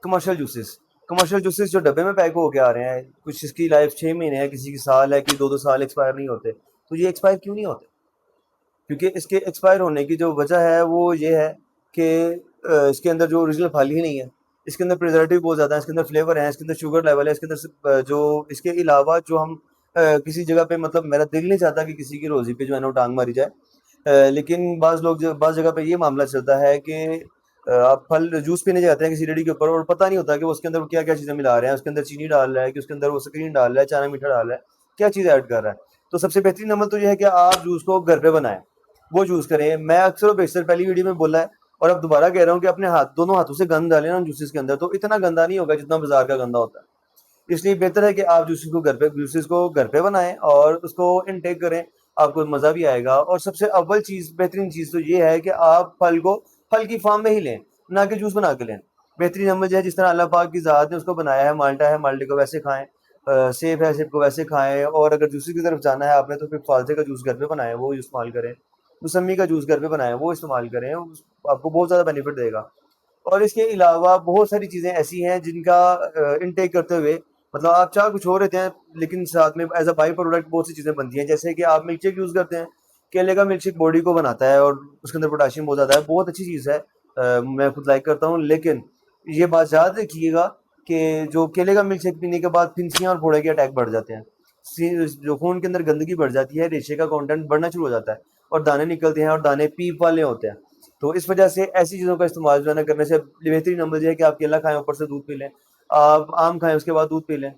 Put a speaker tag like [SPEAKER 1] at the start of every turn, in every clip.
[SPEAKER 1] Commercial juices جو ڈبے میں پیک ہو کے آ رہے ہیں، کچھ اس کی لائف 6 مہینے ہے، کسی کی سال ہے، کہ 2 سال ایکسپائر نہیں ہوتے. تو یہ ایکسپائر کیوں نہیں ہوتے؟ کیونکہ اس کے ایکسپائر ہونے کی جو وجہ ہے وہ یہ ہے کہ اس کے اندر جو اوریجنل پھل ہی نہیں ہے، اس کے اندر پریزرویٹو بہت زیادہ ہے، اس کے اندر فلیور ہے، اس کے اندر شوگر لیول ہے، اس کے اندر جو اس کے علاوہ جو ہم کسی جگہ پہ، مطلب میرا دل نہیں چاہتا کہ کسی کی روزی پہ جو ہے نا وہ ٹانگ ماری جائے، لیکن بعض جگہ پہ یہ معاملہ چلتا ہے کہ آپ پھل جوس پینے جاتے ہیں کسی ریڈی کے اوپر اور پتہ نہیں ہوتا کہ اس کے اندر کیا کیا چیزیں ملا رہے ہیں، اس کے اندر چینی ڈال رہا ہے کہ اس کے اندر وہ سکرین ڈال رہا ہے، چانا میٹھا ڈال رہا ہے، کیا چیز ایڈ کر رہا ہے. تو سب سے بہترین عمل تو یہ ہے کہ آپ جوس کو گھر پہ بنائیں، وہ جوس کریں. میں اکثر و بیشتر پہلی ویڈیو میں بولا ہے اور اب دوبارہ کہہ رہا ہوں کہ اپنے دونوں ہاتھوں سے گند ڈالیں نا جوسز کے اندر، تو اتنا گندا نہیں ہوگا جتنا بازار کا گندا ہوتا ہے. اس لیے بہتر ہے کہ آپ جوسز کو گھر پہ بنائیں اور اس کو انٹیک کریں، آپ کو مزہ بھی آئے گا. اور سب سے اول چیز، بہترین چیز تو یہ ہے کہ آپ پھل کو پھل کی فارم میں ہی لیں، نہ کہ جوس بنا کے لیں. بہترین عمل جو ہے، جس طرح اللہ پاک کی ذات نے اس کو بنایا ہے، مالٹا ہے مالٹے کو ویسے کھائیں، سیب ہے سیب کو ویسے کھائیں. اور اگر جوسز کی طرف جانا ہے آپ نے تو پھر فالتے کا جوس گھر پہ بنائیں، وہ استعمال کریں. موسمی کا جوس گھر پہ بنائیں، وہ استعمال کریں، آپ کو بہت زیادہ بینیفٹ دے گا. اور اس کے علاوہ بہت ساری چیزیں ایسی ہیں جن کا انٹیک کرتے ہوئے، مطلب آپ چاہ کچھ اور رہتے ہیں لیکن ساتھ میں ایز اے بائی پروڈکٹ بہت سی چیزیں بنتی ہیں. جیسے کہ آپ ملک شیک یوز کرتے ہیں، کیلے کا ملک شیک باڈی کو بناتا ہے اور اس کے اندر پوٹاشیم بہت زیادہ ہے، بہت اچھی چیز ہے، میں خود لائک کرتا ہوں. لیکن یہ بات یاد رکھیے گا کہ جو کیلے کا ملک شیک پینے کے بعد پھنسیاں اور پھوڑے کے اٹیک بڑھ جاتے ہیں، جو خون کے اندر گندگی بڑھ جاتی ہے، ریشے کا کانٹینٹ بڑھنا شروع ہو جاتا ہے اور دانے نکلتے ہیں اور دانے پیپ والے ہوتے ہیں. تو اس وجہ سے ایسی چیزوں کا استعمال جو ہے نا کرنے سے بہترین عمل یہ ہے کہ آپ کیلا کھائیں، اوپر سے دودھ پی لیں، آپ آم کھائیں، اس کے بعد دودھ پی لیں.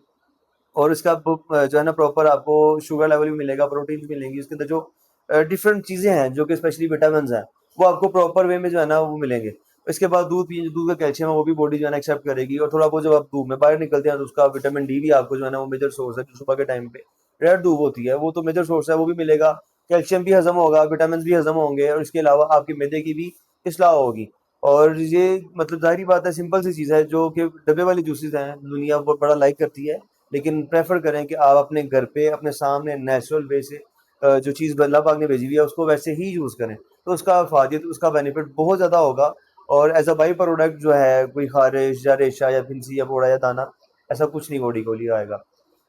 [SPEAKER 1] اور اس کا جو ہے نا پراپر آپ کو شوگر لیول بھی ملے گا، پروٹین بھی ملیں گی، اس کے اندر جو ڈفرینٹ چیزیں ہیں جو کہ اسپیشلی وٹامنز ہیں وہ آپ کو پراپر وے میں جو ہے نا وہ ملیں گے. اس کے بعد دودھ کا کیلشیم ہے وہ بھی باڈی جو ہے نا ایکسیپٹ کرے گی. اور تھوڑا بہت جب آپ دھوپ میں باہر نکلتے ہیں تو اس کا وٹامن ڈی بھی آپ کو جو ہے نا وہ میجر سورس ہے. صبح کے ٹائم پہ ریڈ دھوپ ہوتی ہے، وہ تو میجر سورس ہے، وہ بھی ملے گا. کیلشیم بھی ہضم ہوگا، وٹامنز بھی ہضم ہوں گے، اور اس کے علاوہ آپ کے معدے کی بھی اصلاح ہوگی. اور یہ مطلب ظاہری بات ہے، سمپل سی چیز ہے، جو کہ ڈبے والی جوسز ہیں دنیا بڑا لائک کرتی ہے، لیکن پریفر کریں کہ آپ اپنے گھر پہ اپنے سامنے نیچرل وے سے جو چیز اللہ پاک نے بھیجی ہوئی ہے اس کو ویسے ہی یوز کریں. تو اس کا فائدہ، اس کا بینیفٹ بہت زیادہ ہوگا. اور ایز اے بائی پروڈکٹ جو ہے کوئی خارش یا ریشہ یا پھنسی یا پھوڑا یا دانا، ایسا کچھ نہیں باڈی کو لیا آئے گا.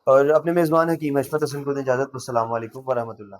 [SPEAKER 1] اور اپنے میزبان حکیم حشمت حسن کو دیں اجازت. السلام علیکم ورحمۃ اللہ.